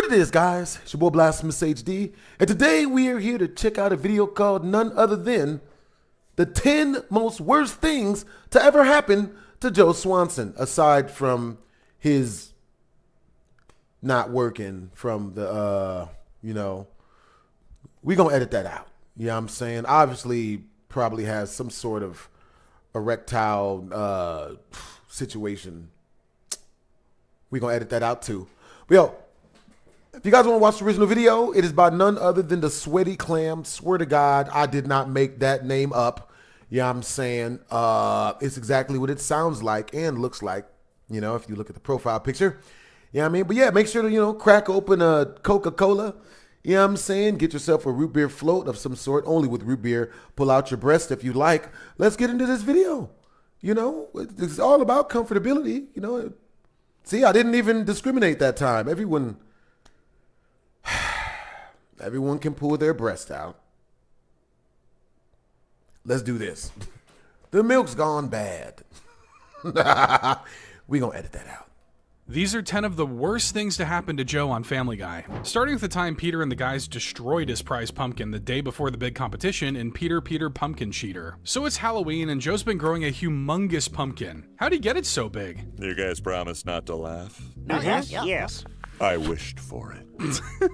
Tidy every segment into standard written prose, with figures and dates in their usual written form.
What it is, guys, it's your boy BlastphamousHD, and today we are here to check out a video called none other than the 10 most worst things to ever happen to Joe Swanson, aside from his not working from the, we gonna edit that out. You know what I'm saying? Obviously, probably has some sort of erectile situation. We gonna edit that out too. But yo, if you guys want to watch the original video, it is by none other than the Sweaty Clam. Swear to God, I did not make that name up. You know what I'm saying? It's exactly what it sounds like and looks like, if you look at the profile picture. You know what I mean? But yeah, make sure to, crack open a Coca-Cola. You know what I'm saying? Get yourself a root beer float of some sort, only with root beer. Pull out your breast if you like. Let's get into this video. It's all about comfortability. See, I didn't even discriminate that time. Everyone can pull their breast out. Let's do this. The milk's gone bad. We gonna edit that out. These are 10 of the worst things to happen to Joe on Family Guy. Starting with the time Peter and the guys destroyed his prize pumpkin the day before the big competition in Peter Pumpkin Cheater. So it's Halloween and Joe's been growing a humongous pumpkin. How'd he get it so big? You guys promise not to laugh? Yes. I wished for it.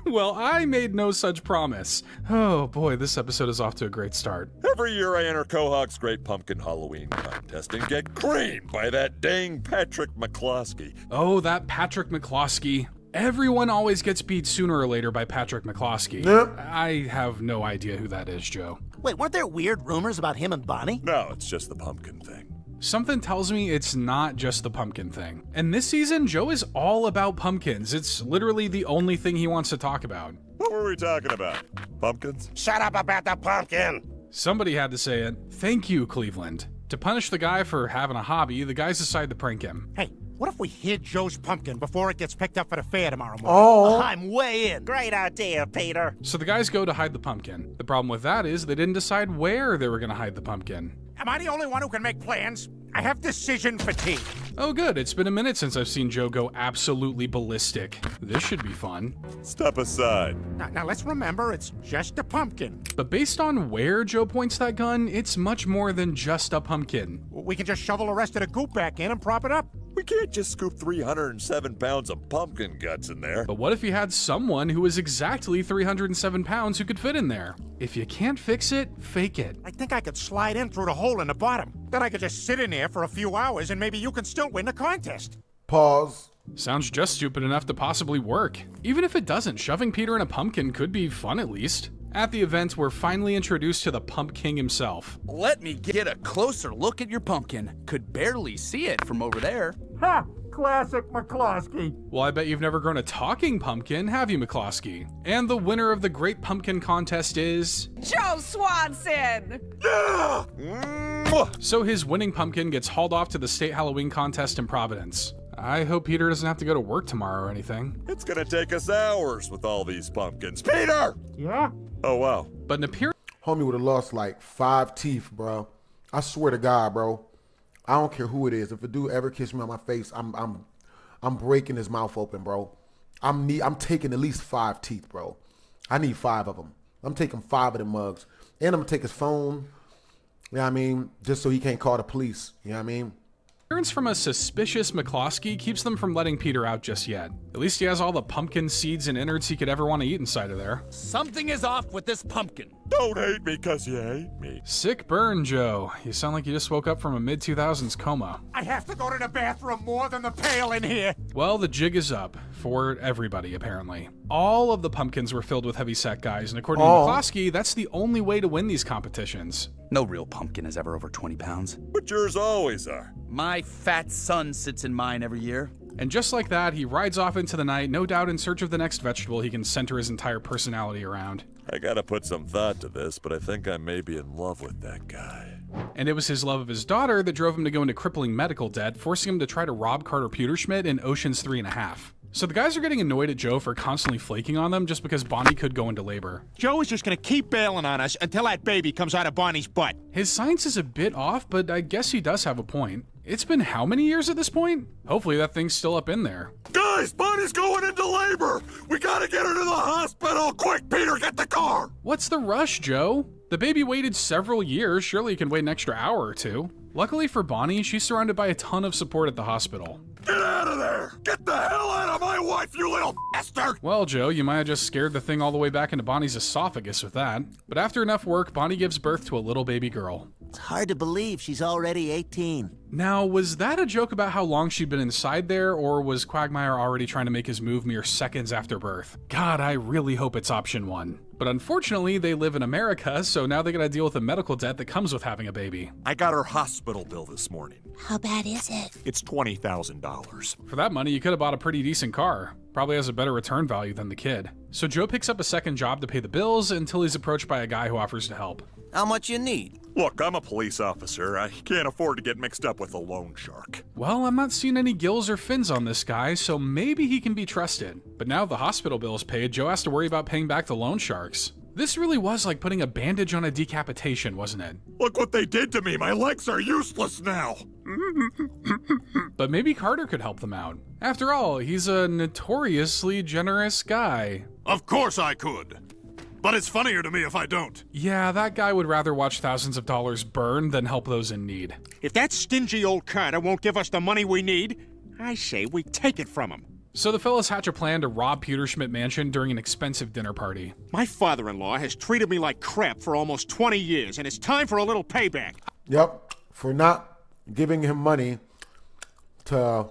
Well, I made no such promise. Oh boy, this episode is off to a great start. Every year I enter Quahog's Great Pumpkin Halloween contest and get creamed by that dang Patrick McCloskey. Oh, that Patrick McCloskey. Everyone always gets beat sooner or later by Patrick McCloskey. Yep. I have no idea who that is, Joe. Wait, weren't there weird rumors about him and Bonnie? No, it's just the pumpkin thing. Something tells me it's not just the pumpkin thing. And this season, Joe is all about pumpkins. It's literally the only thing he wants to talk about. What were we talking about? Pumpkins? Shut up about the pumpkin! Somebody had to say it. Thank you, Cleveland. To punish the guy for having a hobby, the guys decide to prank him. Hey, what if we hid Joe's pumpkin before it gets picked up for the fair tomorrow morning? Oh, I'm way in. Great idea, Peter. So the guys go to hide the pumpkin. The problem with that is they didn't decide where they were going to hide the pumpkin. Am I the only one who can make plans? I have decision fatigue. Oh good, it's been a minute since I've seen Joe go absolutely ballistic. This should be fun. Step aside. Now let's remember, it's just a pumpkin. But based on where Joe points that gun, it's much more than just a pumpkin. We can just shovel the rest of the goop back in and prop it up. We can't just scoop 307 pounds of pumpkin guts in there. But what if you had someone who was exactly 307 pounds who could fit in there? If you can't fix it, fake it. I think I could slide in through the hole in the bottom. Then I could just sit in there for a few hours and maybe you can still win the contest. pause. Sounds just stupid enough to possibly work. Even if it doesn't, shoving Peter in a pumpkin could be fun at least. At the event, we're finally introduced to the Pump King himself. Let me get a closer look at your pumpkin. Could barely see it from over there. Ha! Classic McCloskey. Well, I bet you've never grown a talking pumpkin, have you, McCloskey? And the winner of the Great Pumpkin Contest is... Joe Swanson! So his winning pumpkin gets hauled off to the State Halloween Contest in Providence. I hope Peter doesn't have to go to work tomorrow or anything. It's gonna take us hours with all these pumpkins. Peter! Yeah? Oh, wow. But an appearance Homie would have lost like 5 teeth, bro. I swear to God, bro. I don't care who it is. If a dude ever kisses me on my face, I'm breaking his mouth open, bro. I'm taking at least 5 teeth, bro. I need 5 of them. I'm taking 5 of them mugs. And I'm gonna take his phone. You know what I mean? Just so he can't call the police. You know what I mean? from a suspicious McCloskey keeps them from letting Peter out just yet. At least he has all the pumpkin seeds and innards he could ever want to eat inside of there. Something is off with this pumpkin. Don't hate me because you hate me. Sick burn, Joe. You sound like you just woke up from a mid-2000s coma. I have to go to the bathroom more than the pail in here. Well, the jig is up. For everybody, apparently. All of the pumpkins were filled with heavyset guys, and according to McCloskey, that's the only way to win these competitions. No real pumpkin is ever over 20 pounds. But yours always are. My fat son sits in mine every year. And just like that, he rides off into the night, no doubt in search of the next vegetable he can center his entire personality around. I gotta put some thought to this, but I think I may be in love with that guy. And it was his love of his daughter that drove him to go into crippling medical debt, forcing him to try to rob Carter Pewterschmidt in Ocean's 3.5. So the guys are getting annoyed at Joe for constantly flaking on them just because Bonnie could go into labor. Joe is just gonna keep bailing on us until that baby comes out of Bonnie's butt. His science is a bit off, but I guess he does have a point. It's been how many years at this point? Hopefully that thing's still up in there. Guys, Bonnie's going into labor. We gotta get her to the hospital. Quick, Peter, get the car. What's the rush, Joe? The baby waited several years, surely you can wait an extra hour or two. Luckily for Bonnie, she's surrounded by a ton of support at the hospital. Get out of there. Get the hell out of my wife, you little bastard. Well, Joe, you might have just scared the thing all the way back into Bonnie's esophagus with that. But after enough work, Bonnie gives birth to a little baby girl. It's hard to believe she's already 18. Now, was that a joke about how long she'd been inside there, or was Quagmire already trying to make his move mere seconds after birth? God, I really hope it's option one. But unfortunately, they live in America, so now they gotta deal with the medical debt that comes with having a baby. I got her hospital bill this morning. How bad is it? It's $20,000. For that money, you could have bought a pretty decent car. Probably has a better return value than the kid. So Joe picks up a second job to pay the bills until he's approached by a guy who offers to help. How much you need? Look, I'm a police officer. I can't afford to get mixed up with a loan shark. Well, I'm not seeing any gills or fins on this guy, so maybe he can be trusted. But now the hospital bill is paid, Joe has to worry about paying back the loan sharks. This really was like putting a bandage on a decapitation, wasn't it? Look what they did to me. My legs are useless now. But maybe Carter could help them out. After all, he's a notoriously generous guy. Of course I could. But it's funnier to me if I don't. Yeah, that guy would rather watch thousands of dollars burn than help those in need. If that stingy old Carter won't give us the money we need, I say we take it from him. So the fellas hatch a plan to rob Peter Schmidt Mansion during an expensive dinner party. My father-in-law has treated me like crap for almost 20 years, and it's time for a little payback. Yep, for not giving him money to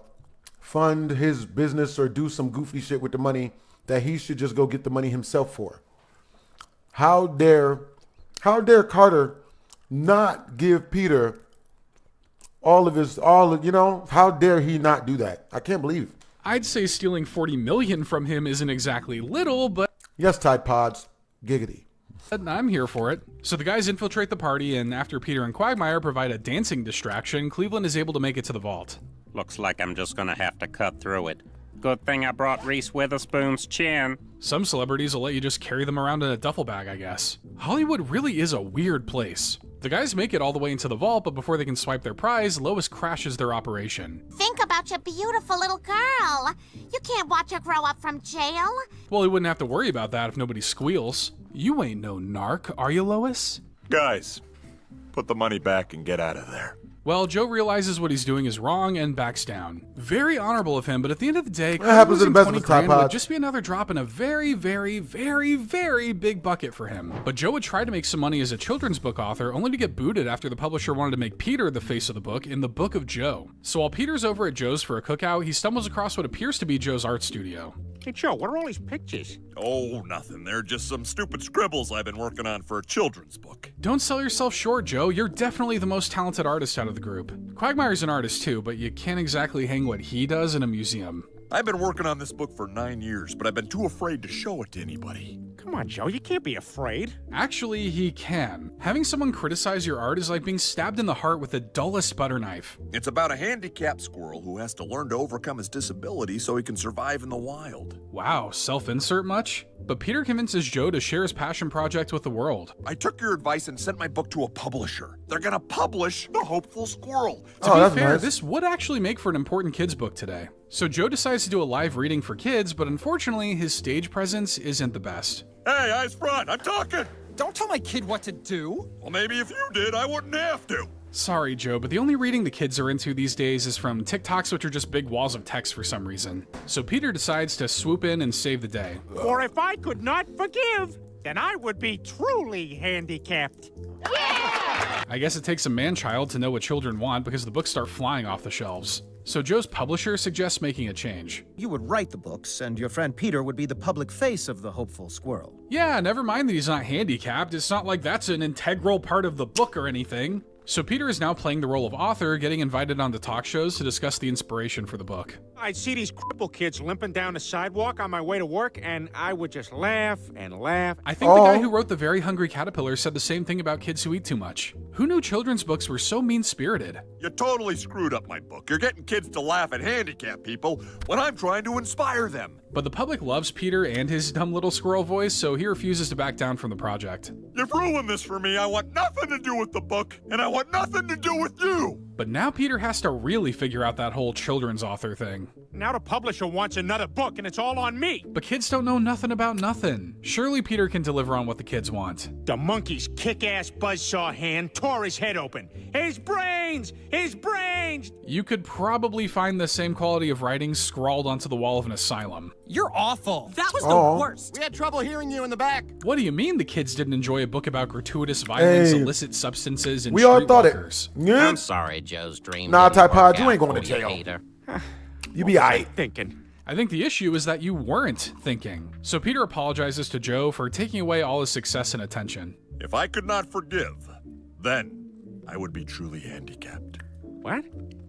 fund his business or do some goofy shit with the money that he should just go get the money himself for. How dare Carter not give Peter how dare he not do that? I can't believe it. I'd say stealing $40 million from him isn't exactly little, but Yes, Tide Pods, giggity. I'm here for it. So the guys infiltrate the party, and after Peter and Quagmire provide a dancing distraction, Cleveland is able to make it to the vault. Looks like I'm just gonna have to cut through it. Good thing I brought Reese Witherspoon's chin. Some celebrities will let you just carry them around in a duffel bag, I guess. Hollywood really is a weird place. The guys make it all the way into the vault, but before they can swipe their prize, Lois crashes their operation. Think about your beautiful little girl. You can't watch her grow up from jail. Well, he wouldn't have to worry about that if nobody squeals. You ain't no narc, are you, Lois? Guys, put the money back and get out of there. Well, Joe realizes what he's doing is wrong and backs down. Very honorable of him, but at the end of the day, happens to the best of 20 us, Tide grand would Pods. just be another drop in a very, very, very, very big bucket for him. But Joe would try to make some money as a children's book author, only to get booted after the publisher wanted to make Peter the face of the book in the Book of Joe. So while Peter's over at Joe's for a cookout, he stumbles across what appears to be Joe's art studio. Hey, Joe, what are all these pictures? Oh, nothing. They're just some stupid scribbles I've been working on for a children's book. Don't sell yourself short, Joe. You're definitely the most talented artist out of the group. Quagmire's an artist too, but you can't exactly hang what he does in a museum. I've been working on this book for 9 years, but I've been too afraid to show it to anybody. Come on, Joe, you can't be afraid. Actually, he can. Having someone criticize your art is like being stabbed in the heart with the dullest butter knife. It's about a handicapped squirrel who has to learn to overcome his disability so he can survive in the wild. Wow, self-insert much? But Peter convinces Joe to share his passion project with the world. I took your advice and sent my book to a publisher. They're gonna publish The Hopeful Squirrel. To be that's fair, nice. this would actually make for an important kids book today. So Joe decides to do a live reading for kids, but unfortunately his stage presence isn't the best. Hey, eyes front, I'm talking! Don't tell my kid what to do. Well, maybe if you did, I wouldn't have to. Sorry, Joe, but the only reading the kids are into these days is from TikToks, which are just big walls of text for some reason. So Peter decides to swoop in and save the day. For if I could not forgive, then I would be truly handicapped. I guess it takes a man-child to know what children want because the books start flying off the shelves. So Joe's publisher suggests making a change. You would write the books, and your friend Peter would be the public face of the Hopeful Squirrel. Yeah, never mind that he's not handicapped. It's not like that's an integral part of the book or anything. So Peter is now playing the role of author, getting invited onto talk shows to discuss the inspiration for the book. I'd see these cripple kids limping down the sidewalk on my way to work, and I would just laugh and laugh. I think the guy who wrote The Very Hungry Caterpillar said the same thing about kids who eat too much. Who knew children's books were so mean-spirited? You totally screwed up my book. You're getting kids to laugh at handicapped people when I'm trying to inspire them. But the public loves Peter and his dumb little squirrel voice, so he refuses to back down from the project. You've ruined this for me. I want nothing to do with the book, and I want nothing to do with you. But now Peter has to really figure out that whole children's author thing. Now the publisher wants another book, and it's all on me. But kids don't know nothing about nothing. Surely Peter can deliver on what the kids want. The monkey's kick-ass buzzsaw hand tore his head open. His brains! His brains! You could probably find the same quality of writing scrawled onto the wall of an asylum. You're awful. That was the worst. We had trouble hearing you in the back. What do you mean the kids didn't enjoy a book about gratuitous violence, Hey. illicit substances, and We all thought it. streetwalkers? Yeah. I'm sorry Joe's dream. Nah, didn't Tide Pod, work you ain't out going to for you, jail. Peter. You be aight. Thinking. I think the issue is that you weren't thinking. So Peter apologizes to Joe for taking away all his success and attention. If I could not forgive, then I would be truly handicapped. What?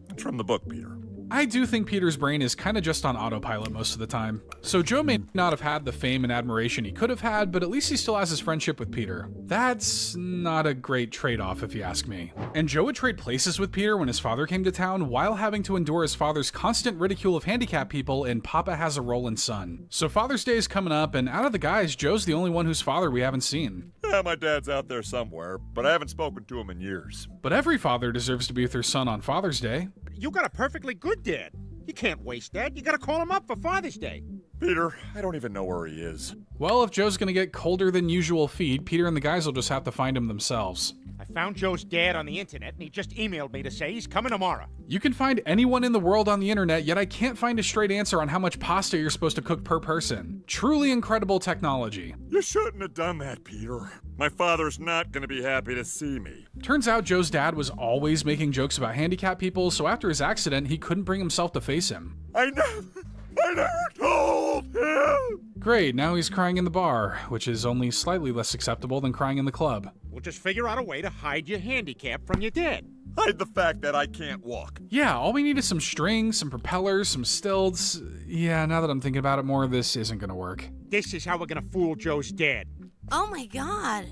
It's from the book, Peter. I do think Peter's brain is kind of just on autopilot most of the time. So Joe may not have had the fame and admiration he could have had, but at least he still has his friendship with Peter. That's not a great trade-off if you ask me. And Joe would trade places with Peter when his father came to town while having to endure his father's constant ridicule of handicapped people in Papa Has a Rollin' Son. So Father's Day is coming up, and out of the guys, Joe's the only one whose father we haven't seen. Yeah, my dad's out there somewhere, but I haven't spoken to him in years. But every father deserves to be with their son on Father's Day. You got a perfectly good dad. You can't waste that. You gotta call him up for Father's Day. Peter, I don't even know where he is. Well, if Joe's gonna get colder than usual feet, Peter and the guys will just have to find him themselves. I found Joe's dad on the internet, and he just emailed me to say he's coming tomorrow. You can find anyone in the world on the internet, yet I can't find a straight answer on how much pasta you're supposed to cook per person. Truly incredible technology. You shouldn't have done that, Peter. My father's not going to be happy to see me. Turns out Joe's dad was always making jokes about handicapped people, so after his accident, he couldn't bring himself to face him. I never told him. Great, now he's crying in the bar, which is only slightly less acceptable than crying in the club. We'll just figure out a way to hide your handicap from your dad. Hide the fact that I can't walk. Yeah, all we need is some strings, some propellers, some stilts. Yeah, now that I'm thinking about it more, this isn't gonna work. This is how we're gonna fool Joe's dad. Oh my god.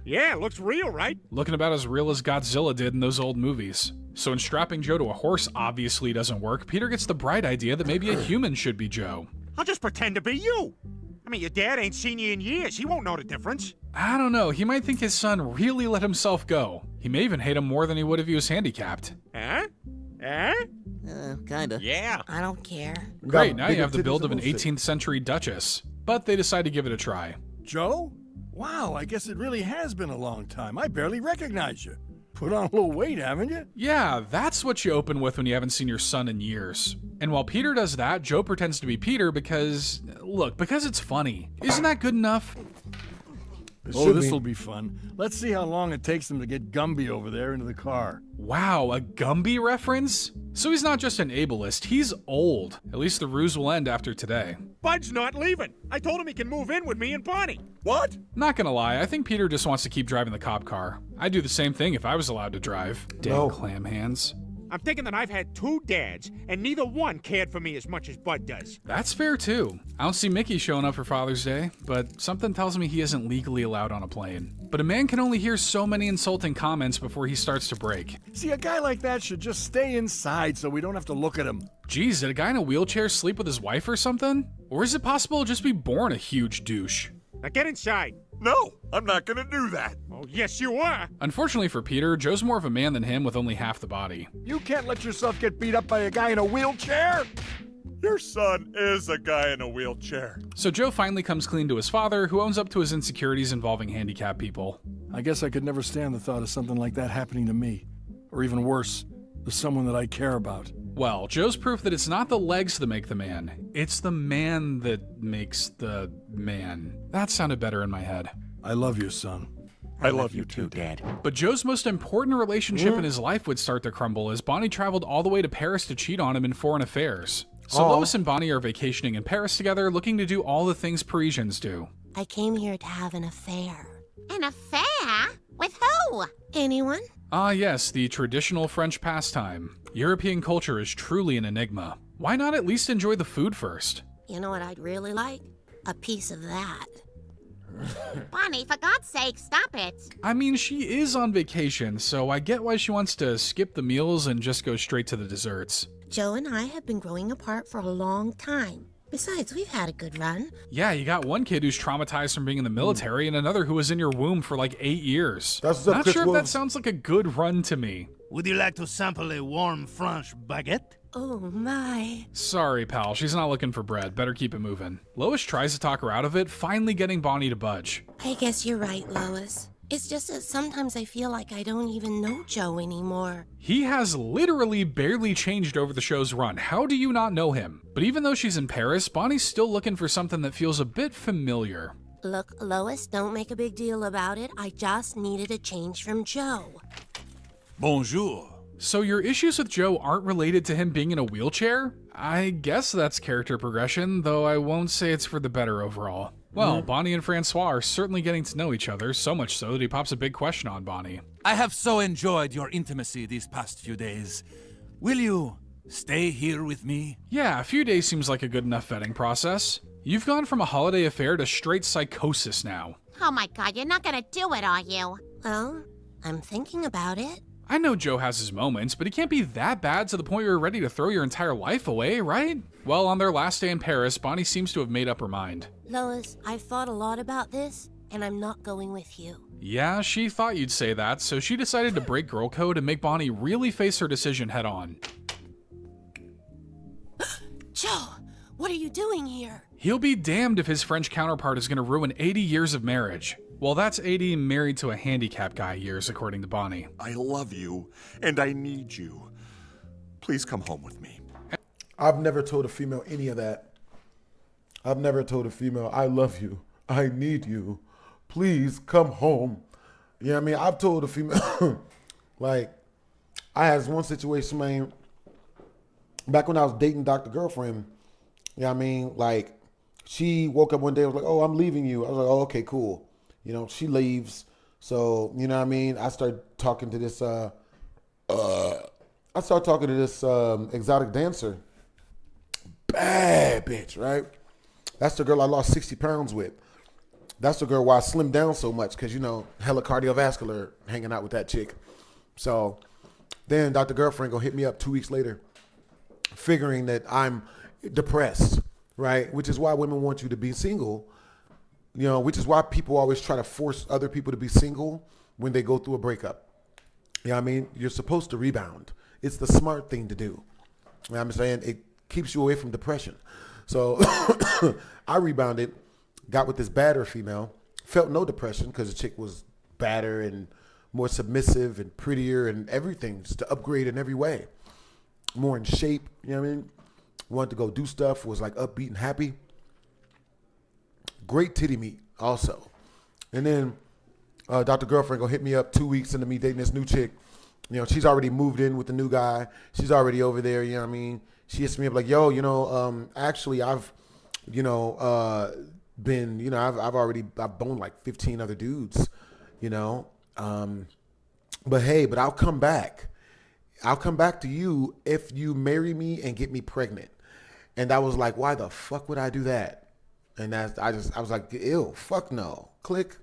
Yeah, looks real, right? Looking about as real as Godzilla did in those old movies. So when strapping Joe to a horse obviously doesn't work, Peter gets the bright idea that maybe a human should be Joe. I'll just pretend to be you. I mean, your dad ain't seen you in years. He won't know the difference. I don't know, he might think his son really let himself go. He may even hate him more than he would if he was handicapped. Huh? Huh? Kinda. Yeah. I don't care. Great, now you have the build of an 18th century duchess. But they decide to give it a try. Joe? Wow, I guess it really has been a long time. I barely recognize you. Put on a little weight, haven't you? Yeah, that's what you open with when you haven't seen your son in years. And while Peter does that, Joe pretends to be Peter because, look, because it's funny. Isn't that good enough? Oh, this'll be fun. Let's see how long it takes them to get Gumby over there into the car. Wow, a Gumby reference? So he's not just an ableist, he's old. At least the ruse will end after today. Bud's not leaving. I told him he can move in with me and Bonnie. What? Not gonna lie, I think Peter just wants to keep driving the cop car. I'd do the same thing if I was allowed to drive. Damn clam hands. I'm thinking that I've had two dads, and neither one cared for me as much as Bud does. That's fair too. I don't see Mickey showing up for Father's Day, but something tells me he isn't legally allowed on a plane. But a man can only hear so many insulting comments before he starts to break. See, a guy like that should just stay inside so we don't have to look at him. Geez, did a guy in a wheelchair sleep with his wife or something? Or is it possible to just be born a huge douche? Now get inside. No, I'm not gonna do that. Oh, yes, you are. Unfortunately for Peter, Joe's more of a man than him with only half the body. You can't let yourself get beat up by a guy in a wheelchair. Your son is a guy in a wheelchair. So Joe finally comes clean to his father, who owns up to his insecurities involving handicapped people. I guess I could never stand the thought of something like that happening to me. Or even worse, to someone that I care about. Well, Joe's proof that it's not the legs that make the man, it's the man that makes the man. That sounded better in my head. I love you, son. I love you too, Dad. But Joe's most important relationship in his life would start to crumble as Bonnie traveled all the way to Paris to cheat on him in foreign affairs. So Lois and Bonnie are vacationing in Paris together, looking to do all the things Parisians do. I came here to have an affair. An affair? With who? Anyone? Ah yes, the traditional French pastime. European culture is truly an enigma. Why not at least enjoy the food first? You know what I'd really like? A piece of that. Bonnie, for God's sake, stop it. I mean, she is on vacation, so I get why she wants to skip the meals and just go straight to the desserts. Joe and I have been growing apart for a long time. Besides, we've had a good run. Yeah, you got one kid who's traumatized from being in the military and another who was in your womb for like 8 years. That's what's up, Not Chris sure if that Wolves. sounds like a good run to me. Would you like to sample a warm French baguette? Oh my. Sorry, pal, she's not looking for bread. Better keep it moving. Lois tries to talk her out of it, finally getting Bonnie to budge. I guess you're right, Lois. It's just that sometimes I feel like I don't even know Joe anymore. He has literally barely changed over the show's run. How do you not know him? But even though she's in Paris, Bonnie's still looking for something that feels a bit familiar. Look, Lois, don't make a big deal about it. I just needed a change from Joe. Bonjour. So your issues with Joe aren't related to him being in a wheelchair? I guess that's character progression, though I won't say it's for the better overall. Well, Bonnie and Francois are certainly getting to know each other, so much so that he pops a big question on Bonnie. I have so enjoyed your intimacy these past few days. Will you stay here with me? Yeah, a few days seems like a good enough vetting process. You've gone from a holiday affair to straight psychosis now. Oh my god, you're not gonna do it, are you? Well, I'm thinking about it. I know Joe has his moments, but he can't be that bad to the point where you're ready to throw your entire life away, right? Well, on their last day in Paris, Bonnie seems to have made up her mind. Lois, I've thought a lot about this, and I'm not going with you. Yeah, she thought you'd say that, so she decided to break girl code and make Bonnie really face her decision head on. Joe, what are you doing here? He'll be damned if his French counterpart is going to ruin 80 years of marriage. Well, that's 80 married to a handicapped guy years, according to Bonnie. I love you, and I need you. Please come home with me. I've never told a female any of that. I've never told a female, I love you. I need you. Please come home. You know what I mean? I've told a female, like, I had this one situation, man, back when I was dating Dr. Girlfriend. You know what I mean? Like, she woke up one day and was like, oh, I'm leaving you. I was like, oh, okay, cool. You know, she leaves. So, you know what I mean? I started talking to this, exotic dancer. Bad bitch, right? That's the girl I lost 60 pounds with. That's the girl why I slimmed down so much, because, you know, hella cardiovascular hanging out with that chick. So then Dr. Girlfriend gonna hit me up 2 weeks later, figuring that I'm depressed, right? Which is why women want you to be single. You know, which is why people always try to force other people to be single when they go through a breakup. You know what I mean? You're supposed to rebound. It's the smart thing to do. You know what I'm saying? It keeps you away from depression. So I rebounded, got with this badder female, felt no depression because the chick was badder and more submissive and prettier and everything, just to upgrade in every way. More in shape, you know what I mean? Wanted to go do stuff, was like upbeat and happy. Great titty meat also. And then Dr. Girlfriend gonna hit me up 2 weeks into me dating this new chick. You know, she's already moved in with the new guy. She's already over there, you know what I mean? She hits me up like, yo, you know, actually I've, you know, been, you know, I've boned like 15 other dudes, you know. But hey, but I'll come back. I'll come back to you if you marry me and get me pregnant. And I was like, why the fuck would I do that? And I was like, ew, fuck no. Click.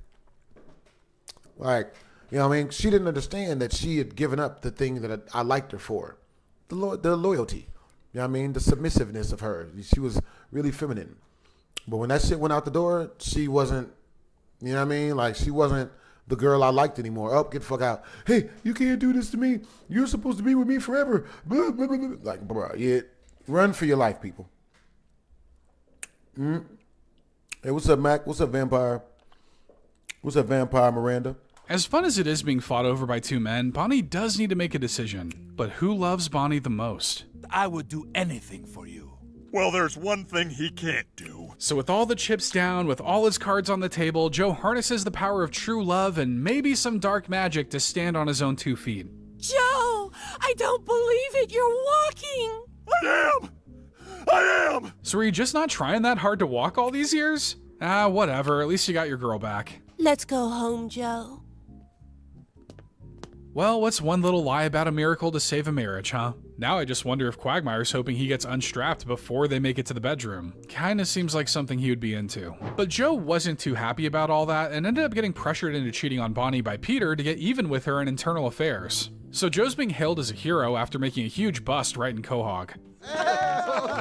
Like, you know what I mean? She didn't understand that she had given up the thing that I liked her for. The loyalty. You know what I mean? The submissiveness of her. She was really feminine. But when that shit went out the door, she wasn't, you know what I mean? Like, she wasn't the girl I liked anymore. Oh, get the fuck out. Hey, you can't do this to me. You're supposed to be with me forever. Blah, blah, blah, blah. Like, bro, yeah. Run for your life, people. Hey, what's up, Mac? What's up, Vampire? What's up, Vampire Miranda? As fun as it is being fought over by two men, Bonnie does need to make a decision. But who loves Bonnie the most? I would do anything for you. Well, there's one thing he can't do. So with all the chips down, with all his cards on the table, Joe harnesses the power of true love and maybe some dark magic to stand on his own 2 feet. Joe, I don't believe it. You're walking. I am! So were you just not trying that hard to walk all these years? Ah, whatever. At least you got your girl back. Let's go home, Joe. Well, what's one little lie about a miracle to save a marriage, huh? Now I just wonder if Quagmire's hoping he gets unstrapped before they make it to the bedroom. Kinda seems like something he would be into. But Joe wasn't too happy about all that and ended up getting pressured into cheating on Bonnie by Peter to get even with her in internal affairs. So Joe's being hailed as a hero after making a huge bust right in Quahog.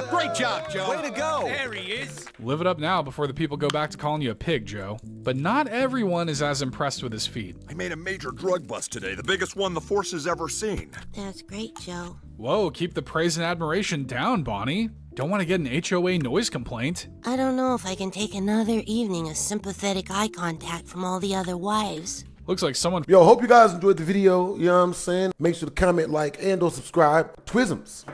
Great job, Joe. Way to go! There he is. Live it up now before the people go back to calling you a pig, Joe. But not everyone is as impressed with his feat. I made a major drug bust today, the biggest one the force has ever seen. That's great, Joe. Whoa, keep the praise and admiration down, Bonnie. Don't want to get an HOA noise complaint. I don't know if I can take another evening of sympathetic eye contact from all the other wives. Looks like someone... Yo, hope you guys enjoyed the video. You know what I'm saying? Make sure to comment, like, and or subscribe. Twisms.